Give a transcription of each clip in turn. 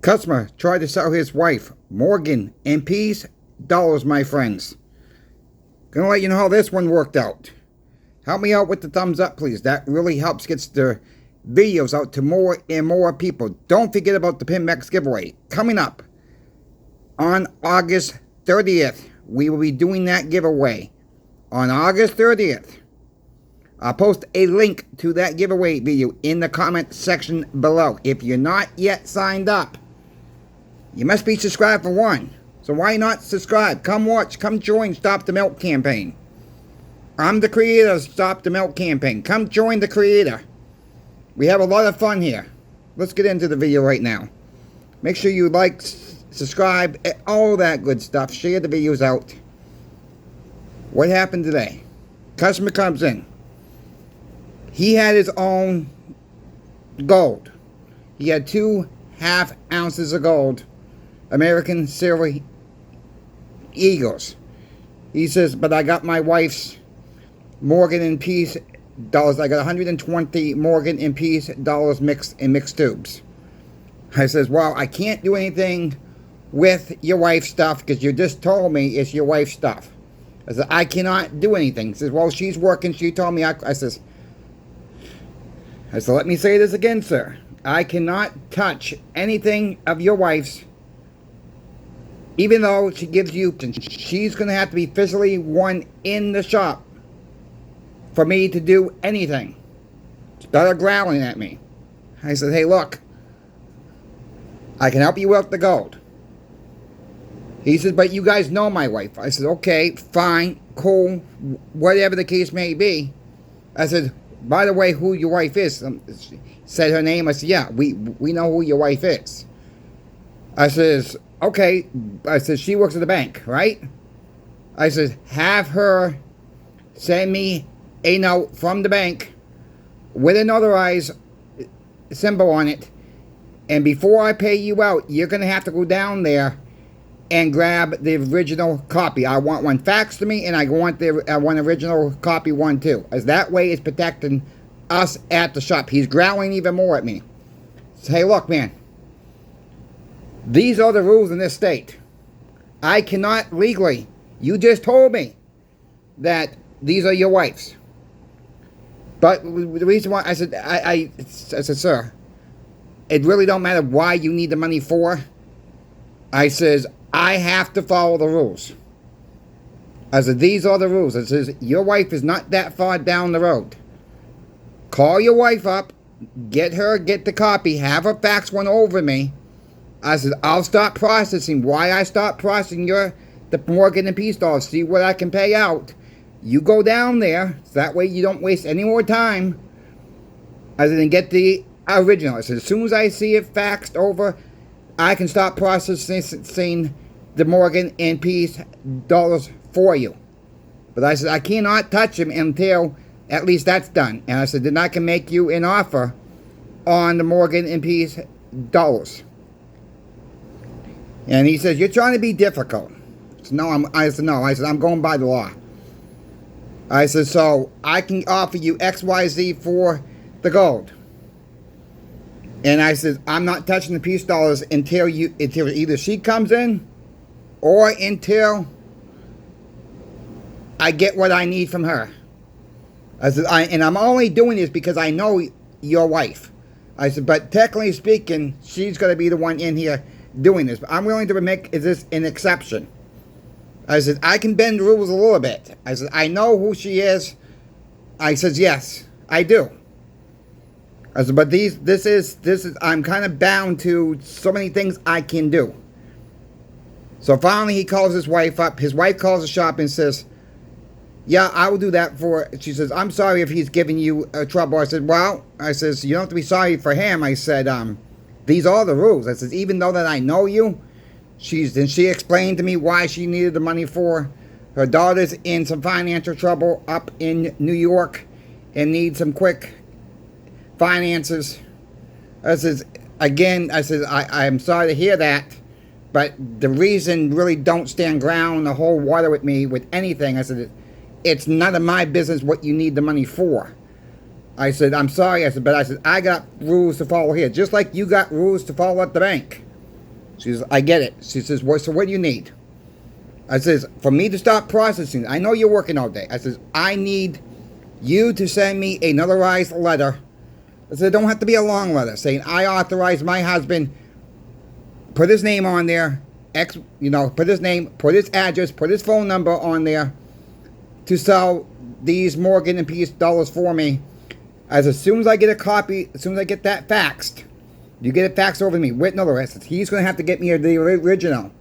Customer tried to sell his wife, Morgan, in peace, dollars, my friends. Gonna let you know how this one worked out. Help me out with the thumbs up, please. That really helps get the videos out to more and more people. Don't forget about the PimMex giveaway. Coming up on August 30th, we will be doing that giveaway. On August 30th. I'll post a link to that giveaway video in the comment section below. If you're not yet signed up, you must be subscribed for one. So why not subscribe? Come watch, come join Stop the Milk campaign. I'm the creator of Stop the Milk campaign. Come join the creator. We have a lot of fun here. Let's get into the video right now. Make sure you like, subscribe, all that good stuff. Share the videos out. What happened today? Customer comes in. He had his own gold. He had 2.5 ounces of gold. American Silver Eagles. He says, but I got my wife's Morgan and Peace dollars. I got 120 Morgan and Peace dollars mixed in mixed tubes. I says, well, I can't do anything with your wife's stuff because you just told me it's your wife's stuff. I said, I cannot do anything. He says, well, she's working. She told me. I said, let me say this again, sir. I cannot touch anything of your wife's, even though she gives you, she's going to have to be physically one in the shop for me to do anything. Started growling at me. I said, hey, look, I can help you with the gold. He said, but you guys know my wife. I said, okay, fine, cool, whatever the case may be. I said, by the way, who your wife is? Said her name. I said, yeah, we know who your wife is. I says, okay. I said, she works at the bank, right? I said, have her send me a note from the bank with a notarized symbol on it. And before I pay you out, you're going to have to go down there and grab the original copy. I want one faxed to me, and I want the one original copy one too. As that way it's protecting us at the shop. He's growling even more at me. So, hey, look, man. These are the rules in this state. I cannot legally. You just told me that these are your wife's. But the reason why I said, I said, sir, it really don't matter why you need the money for. I says, I have to follow the rules. I said, these are the rules. I says, your wife is not that far down the road. Call your wife up, get the copy, have her fax one over me. I said, I'll start processing. Why I start processing the Morgan and Peace dollars, see what I can pay out. You go down there, so that way you don't waste any more time. I said, and get the original. I said, as soon as I see it faxed over, I can start processing the Morgan and Peace dollars for you. But I said, I cannot touch them until at least that's done. And I said, then I can make you an offer on the Morgan and Peace dollars. And he says, you're trying to be difficult. So I said, no. I said, I'm going by the law. I said, so I can offer you XYZ for the gold. And I said, I'm not touching the peace dollars until either she comes in or until I get what I need from her. I said, and I'm only doing this because I know your wife. I said, but technically speaking, she's going to be the one in here doing this. But I'm willing to make this an exception. I said, I can bend the rules a little bit. I said, I know who she is. I said, yes, I do. I said, but this is, I'm kind of bound to so many things I can do. So finally he calls his wife up. His wife calls the shop and says, yeah, I will do that for, she says, I'm sorry if he's giving you trouble. I said, well, I says, you don't have to be sorry for him. I said, these are the rules. I says, even though that I know you, she explained to me why she needed the money for. Her daughter's in some financial trouble up in New York and needs some quick finances. I says, again, I says, I'm sorry to hear that, but the reason really don't stand ground the whole water with me with anything. I said, it's none of my business what you need the money for. I said, I'm sorry. I said, but I said, I got rules to follow here, just like you got rules to follow at the bank. She says, I get it. She says, well, so what do you need? I says, for me to stop processing, I know you're working all day. I says, I need you to send me a notarized letter. I said, it don't have to be a long letter saying I authorize my husband, put his name on there, put his name, put his address, put his phone number on there to sell these Morgan and Peace dollars for me. As soon as I get a copy, as soon as I get that faxed, you get it faxed over to me with notarized. He's going to have to get me the original.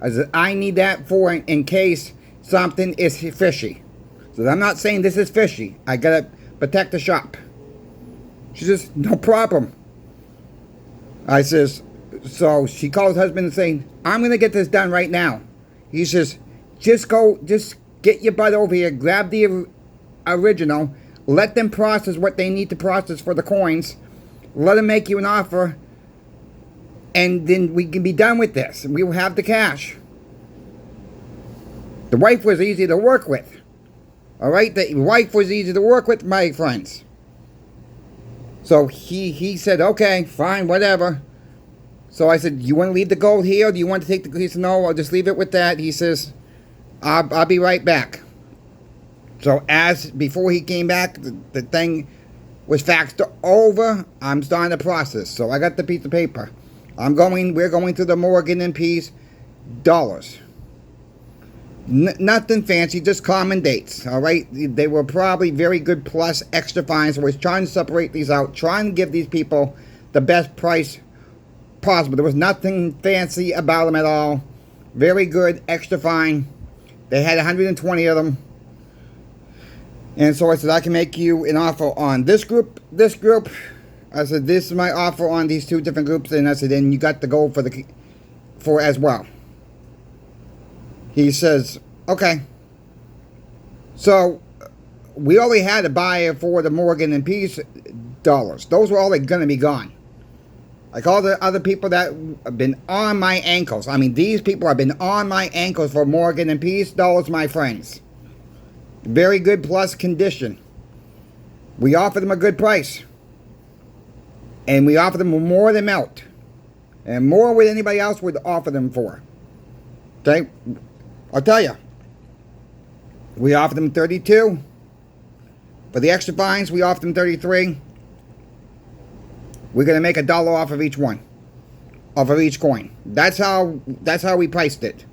I said, I need that for in case something is fishy. So I'm not saying this is fishy. I got to protect the shop. She says, no problem. I says, so she calls husband and saying, I'm going to get this done right now. He says, just get your butt over here, grab the original, let them process what they need to process for the coins, let them make you an offer, and then we can be done with this. We will have the cash. The wife was easy to work with. All right? The wife was easy to work with, my friends. So he said, okay, fine, whatever. So I said, you want to leave the gold here? Or do you want to take the... He said, no, I'll just leave it with that. He says, I'll be right back. So before he came back, the thing was faxed over. I'm starting the process. So I got the piece of paper. We're going to the Morgan and Peace dollars. Nothing fancy, just common dates, all right? They were probably very good plus extra fines. I was trying to separate these out, trying to give these people the best price possible. There was nothing fancy about them at all. Very good, extra fine. They had 120 of them. And so I said, I can make you an offer on this group. I said, this is my offer on these two different groups. And I said, then you got the gold for as well. He says, okay. So we only had a buyer for the Morgan and Peace dollars. Those were all going to be gone. Like all the other people that have been on my ankles. I mean, these people have been on my ankles for Morgan and Peace dollars, my friends. Very good plus condition. We offered them a good price. And we offered them more than melt. And more than anybody else would offer them for. Okay? I'll tell you. We offered them 32. For the extra fines, we offered them 33. We're going to make $1 off of each one. Off of each coin. That's how we priced it.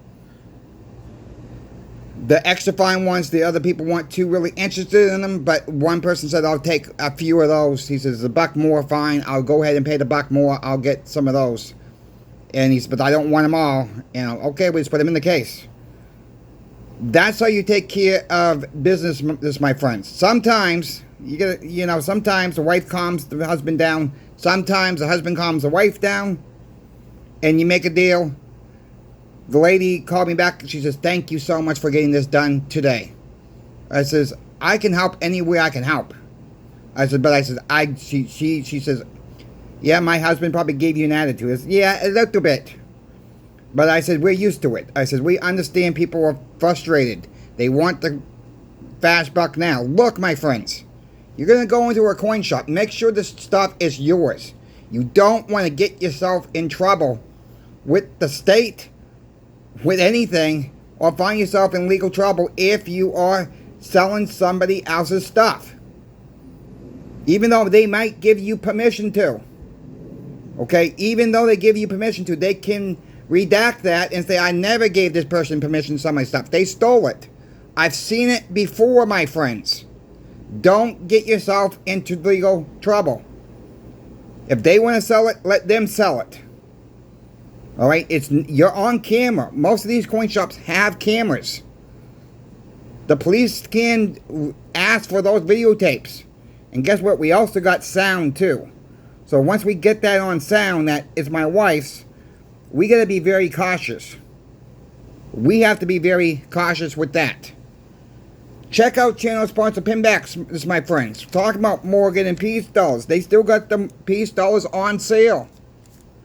The extra fine ones, the other people weren't too really interested in them, but one person said, I'll take a few of those. He says, $1 more, fine. I'll go ahead and pay the $1 more. I'll get some of those. And he said, but I don't want them all. Okay, we just put them in the case. That's how you take care of business, my friends. Sometimes, sometimes the wife calms the husband down. Sometimes the husband calms the wife down. And you make a deal. The lady called me back and she says, thank you so much for getting this done today. I says, I can help any way I can help. I said, she says, yeah, my husband probably gave you an attitude. I said, yeah, a little bit. But I said, we're used to it. I said, we understand people are frustrated. They want the fast buck now. Look, my friends, you're going to go into a coin shop. Make sure this stuff is yours. You don't want to get yourself in trouble with the state, with anything, or find yourself in legal trouble if you are selling somebody else's stuff. Even though they might give you permission to. Okay? Even though they give you permission to, they can redact that and say, I never gave this person permission to sell my stuff. They stole it. I've seen it before, my friends. Don't get yourself into legal trouble. If they want to sell it, let them sell it. All right, you're on camera. Most of these coin shops have cameras. The police can ask for those videotapes. And guess what? We also got sound too. So once we get that on sound, that is my wife's, we got to be very cautious. We have to be very cautious with that. Check out channel sponsor Pinbacks, this is my friends. Talking about Morgan and Peace dollars. They still got the Peace dollars on sale.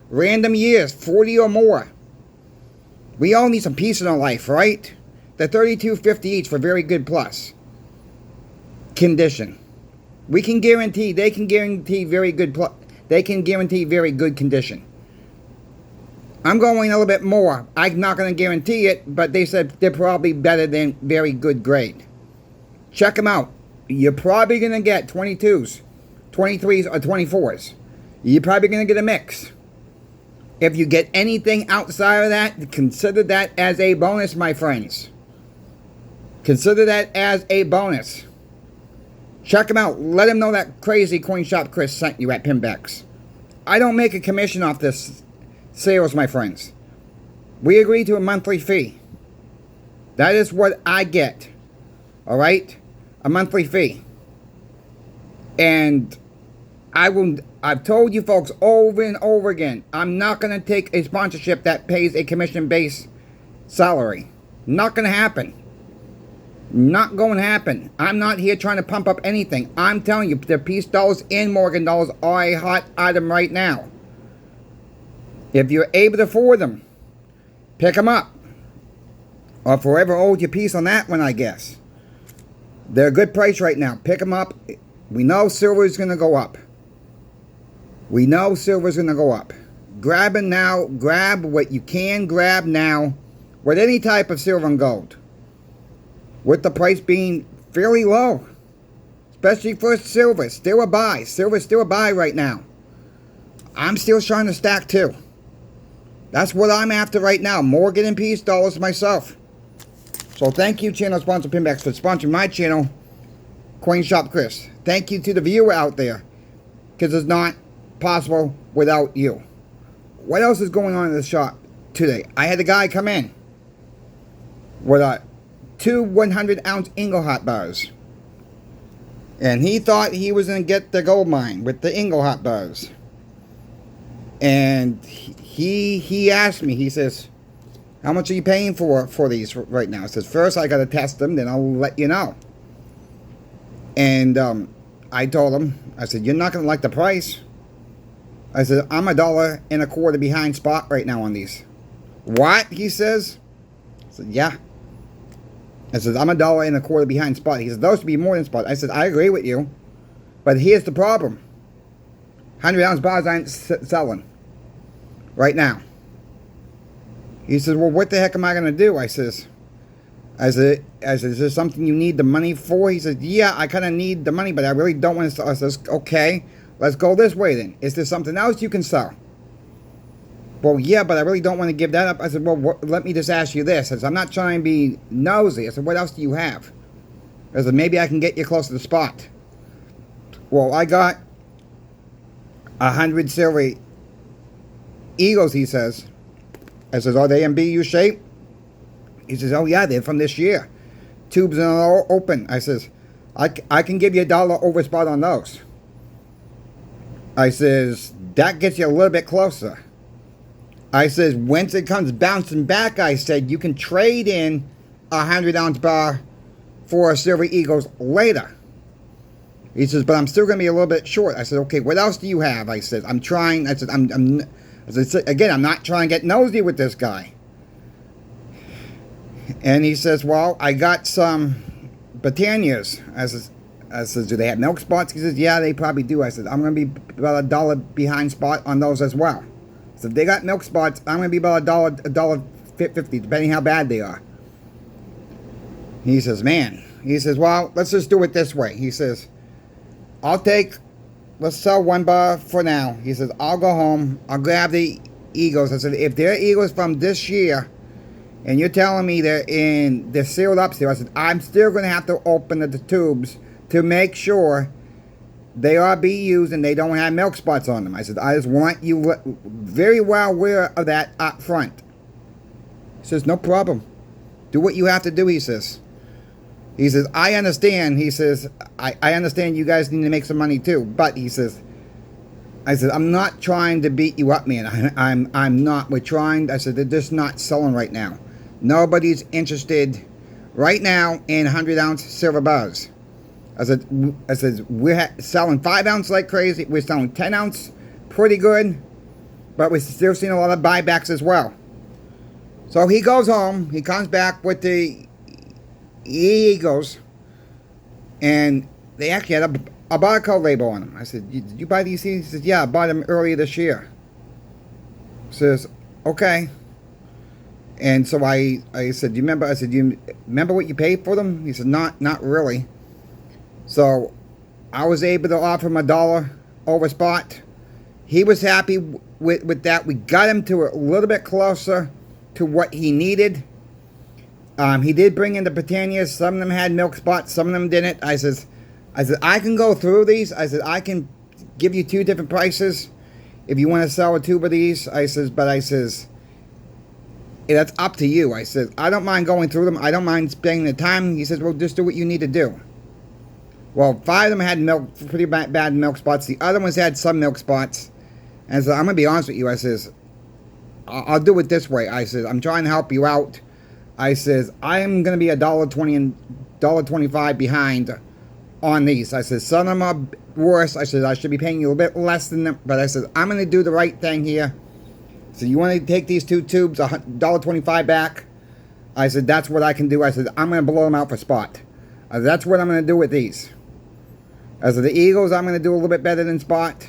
Random years, 40 or more. We all need some peace in our life, right? They're $32.50 each for very good plus condition. They can guarantee very good condition. I'm going a little bit more. I'm not going to guarantee it, but they said they're probably better than very good grade. Check them out. You're probably going to get 22s, 23s, or 24s. You're probably going to get a mix. If you get anything outside of that, consider that as a bonus, my friends. Consider that as a bonus. Check them out. Let them know that crazy Coin Shop Chris sent you at Pinbacks. I don't make a commission off this sales, my friends. We agree to a monthly fee. That is what I get. Alright? A monthly fee. And I've told you folks over and over again, I'm not going to take a sponsorship that pays a commission-based salary. Not going to happen. Not going to happen. I'm not here trying to pump up anything. I'm telling you, the Peace dollars and Morgan dollars are a hot item right now. If you're able to afford them, pick them up. Or forever hold your peace on that one, I guess. They're a good price right now. Pick them up. We know silver is going to go up. We know silver is going to go up. Grab it now. Grab what you can grab now with any type of silver and gold. With the price being fairly low. Especially for silver. Still a buy. Silver's still a buy right now. I'm still trying to stack too. That's what I'm after right now. Morgan and Peace dollars myself. So thank you, channel sponsor Pinbacks, for sponsoring my channel, Coin Shop Chris. Thank you to the viewer out there. Because it's not possible without you. What else is going on in the shop today? I had a guy come in with two 100-ounce Inglehot bars. And he thought he was going to get the gold mine with the Inglehot bars. And he asked me, he says, how much are you paying for these right now? I says, first I got to test them, then I'll let you know. And I told him, I said, you're not going to like the price. I said, I'm $1.25 behind spot right now on these. What? He says. I said, yeah. I said, I'm $1.25 behind spot. He said, those should be more than spot. I said, I agree with you. But here's the problem. 100-ounce bars aren't selling right now. He says, well, what the heck am I going to do? I said, is there something you need the money for? He said, yeah, I kind of need the money, but I really don't want to sell. I says, okay, let's go this way then. Is there something else you can sell? Well, yeah, but I really don't want to give that up. I said, well, let me just ask you this. I said, I'm not trying to be nosy. I said, what else do you have? I said, maybe I can get you close to the spot. Well, I got 100 silver eagles, he says. I says, are they in BU shape? He says, oh yeah, they're from this year. Tubes are all open. I says, I can give you $1 over spot on those. I says, that gets you a little bit closer. I says, once it comes bouncing back, I said, you can trade in a 100-ounce bar for a Silver Eagles later. He says, but I'm still going to be a little bit short. I said, okay, what else do you have? I said, I'm trying. I said, again, I'm not trying to get nosy with this guy. And he says, well, I got some Britannias. I said, do they have milk spots? He says, yeah, they probably do. I said, I'm going to be about $1 behind spot on those as well. So if they got milk spots, I'm going to be about $1.50, depending how bad they are. He says, man. He says, well, let's just do it this way. He says, let's sell one bar for now. He says, I'll go home. I'll grab the Eagles. I said, if they're Eagles from this year, and you're telling me they're sealed up still, I said, I'm still going to have to open the tubes to make sure they are BUs and they don't have milk spots on them. I said, I just want you very well aware of that up front. He says, no problem. Do what you have to do, he says. He says, I understand. He says, I understand you guys need to make some money too. But he says, I said, I'm not trying to beat you up, man. I'm not. We're trying. I said, they're just not selling right now. Nobody's interested right now in 100-ounce silver bars. I said, we're selling 5-ounce like crazy. We're selling 10-ounce pretty good. But we're still seeing a lot of buybacks as well. So he goes home. He comes back with the Eagles. And they actually had a barcode label on them. I said, did you buy these? He says, yeah, I bought them earlier this year. Says, Okay. And so I said, "You remember?" I said, "You remember what you paid for them?" He said, "Not really." So I was able to offer him $1 over spot. He was happy with that. We got him to a little bit closer to what he needed. He did bring in the Britannias. Some of them had milk spots. Some of them didn't. I said, I can go through these. I said, I can give you 2 different prices if you want to sell a tube of these. I says, but I says, that's up to you. I said, I don't mind going through them. I don't mind spending the time. He says, well, just do what you need to do. Well, 5 of them had pretty bad milk spots. The other ones had some milk spots. And so I'm going to be honest with you. I says, I'll do it this way. I says, I'm trying to help you out. I says, I am going to be $1.20 and $1.25 behind on these. I says, some of them are worse. I said, I should be paying you a little bit less than them. But I said, I'm going to do the right thing here. So you want to take these 2 tubes, $1.25 back? I said, that's what I can do. I said, I'm going to blow them out for spot. I said, that's what I'm going to do with these. I said, the Eagles, I'm going to do a little bit better than spot.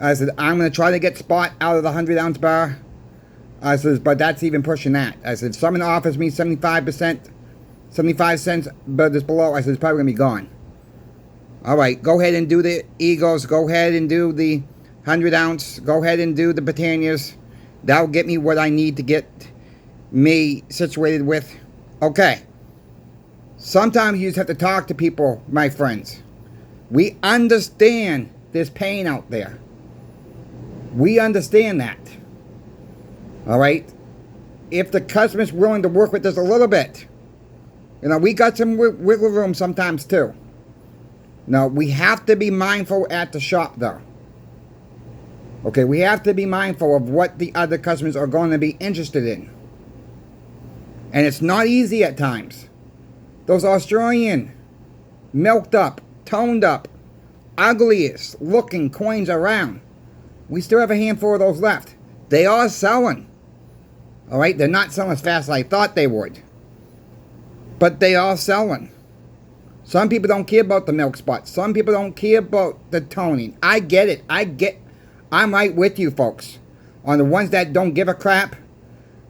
I said, I'm going to try to get spot out of the 100-ounce bar. I said, but that's even pushing that. I said, if someone offers me 75 cents, but it's below, I said, it's probably going to be gone. All right, go ahead and do the Eagles. Go ahead and do the 100-ounce. Go ahead and do the Britannias. That'll get me what I need to get me situated with. Okay. Sometimes you just have to talk to people, my friends. We understand there's pain out there. We understand that. All right? If the customer's willing to work with us a little bit, we got some wiggle room sometimes too. Now, we have to be mindful at the shop though. Okay, we have to be mindful of what the other customers are going to be interested in. And it's not easy at times. Those Australian, milked up, toned up, ugliest looking coins around. We still have a handful of those left. They are selling. Alright, they're not selling as fast as I thought they would. But they are selling. Some people don't care about the milk spots. Some people don't care about the toning. I get it. I'm right with you folks. On the ones that don't give a crap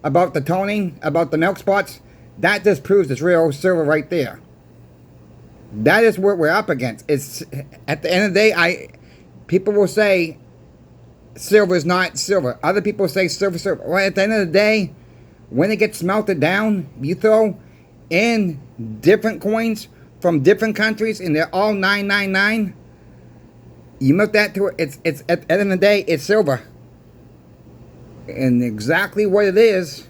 about the toning, about the milk spots, that just proves it's real silver right there. That is what we're up against. It's at the end of the day, people will say silver is not silver. Other people say silver. Well, at the end of the day, when it gets melted down, you throw in different coins from different countries and they're all 999. You melt that to it's at the end of the day, it's silver. And exactly what it is.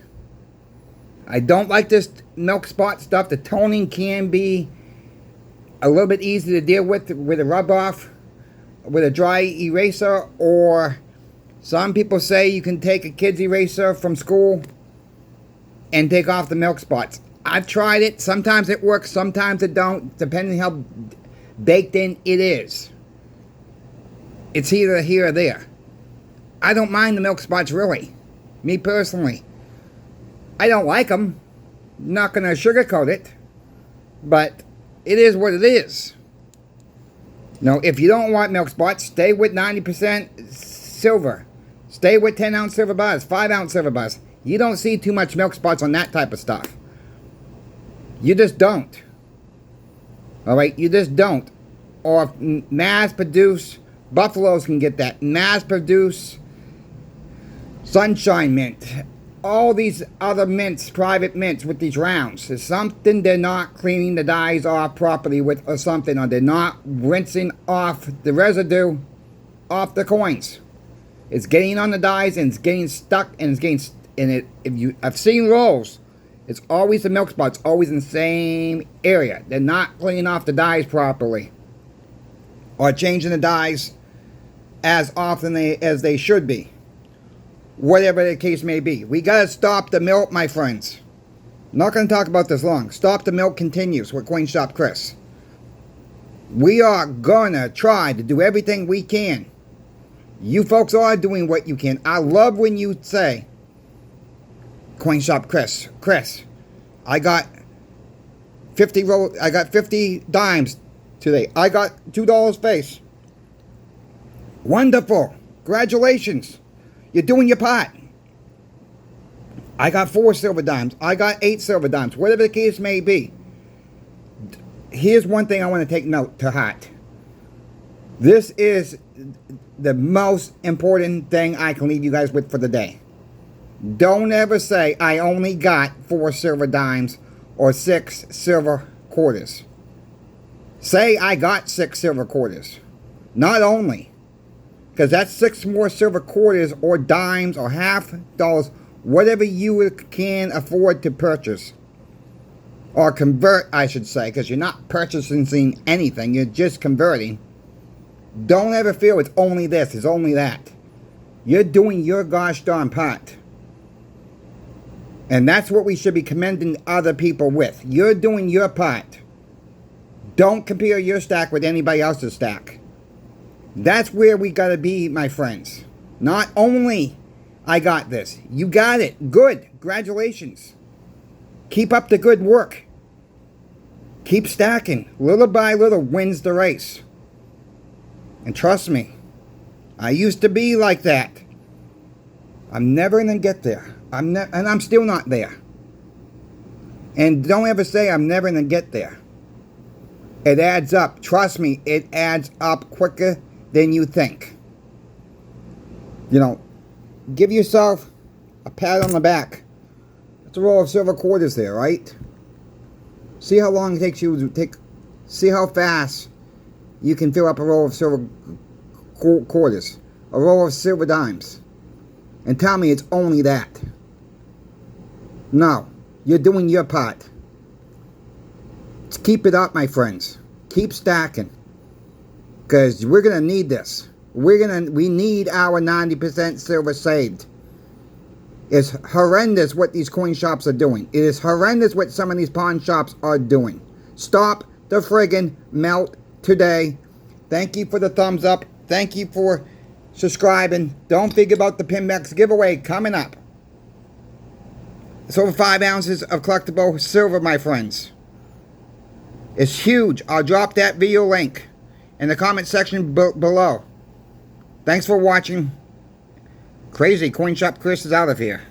I don't like this milk spot stuff. The toning can be a little bit easy to deal with a rub off, with a dry eraser, or some people say you can take a kid's eraser from school and take off the milk spots. I've tried it. Sometimes it works, sometimes it don't, depending how baked in it is. It's either here or there. I don't mind the milk spots really. Me personally. I don't like them. Not going to sugarcoat it. But it is what it is. Now, if you don't want milk spots, stay with 90% silver. Stay with 10-ounce silver bars, 5-ounce silver bars. You don't see too much milk spots on that type of stuff. You just don't. Alright, you just don't. Or mass-produced Buffaloes can get that. Mass-produced Sunshine Mint. All these other mints, private mints with these rounds. There's something they're not cleaning the dyes off properly with or something. Or they're not rinsing off the residue off the coins. It's getting on the dyes and it's getting stuck and it's getting in it. I've seen rolls. It's always the milk spots, always in the same area. They're not cleaning off the dyes properly. Or changing the dyes as often as they should be. Whatever the case may be. We got to stop the milk, my friends. I'm not going to talk about this long. Stop the milk continues with Coin Shop Chris. We are going to try to do everything we can. You folks are doing what you can. I love when you say, Coin Shop Chris, I got 50 dimes today. I got $2 face. Wonderful. Congratulations. You're doing your part. I got 4 silver dimes. I got 8 silver dimes. Whatever the case may be. Here's one thing I want to take note to heart. This is the most important thing I can leave you guys with for the day. Don't ever say, I only got 4 silver dimes or 6 silver quarters. Say, I got 6 silver quarters. Not only. Because that's 6 more silver quarters or dimes or half dollars. Whatever you can afford to purchase. Or convert, I should say. Because you're not purchasing anything. You're just converting. Don't ever feel it's only this, it's only that. You're doing your gosh darn part. And that's what we should be commending other people with. You're doing your part. Don't compare your stack with anybody else's stack. That's where we gotta be, my friends. Not only I got this. You got it. Good. Congratulations. Keep up the good work. Keep stacking. Little by little wins the race. And trust me, I used to be like that. I'm never going to get there. And I'm still not there. And don't ever say I'm never going to get there. It adds up. Trust me, it adds up quicker than you think. You know, give yourself a pat on the back. That's a roll of silver quarters there, right? See how long it takes you to take. See how fast you can fill up a roll of silver quarters. A roll of silver dimes. And tell me it's only that. No. You're doing your part. Let's keep it up, my friends. Keep stacking. Because we're going to need this. We need our 90% silver saved. It's horrendous what these coin shops are doing. It is horrendous what some of these pawn shops are doing. Stop the friggin' melt today. Thank you for the thumbs up. Thank you for subscribing. Don't forget about the Pinbax giveaway coming up. It's over 5 ounces of collectible silver, my friends. It's huge. I'll drop that video link in the comment section below. Thanks for watching. Crazy Coin Shop Chris is out of here.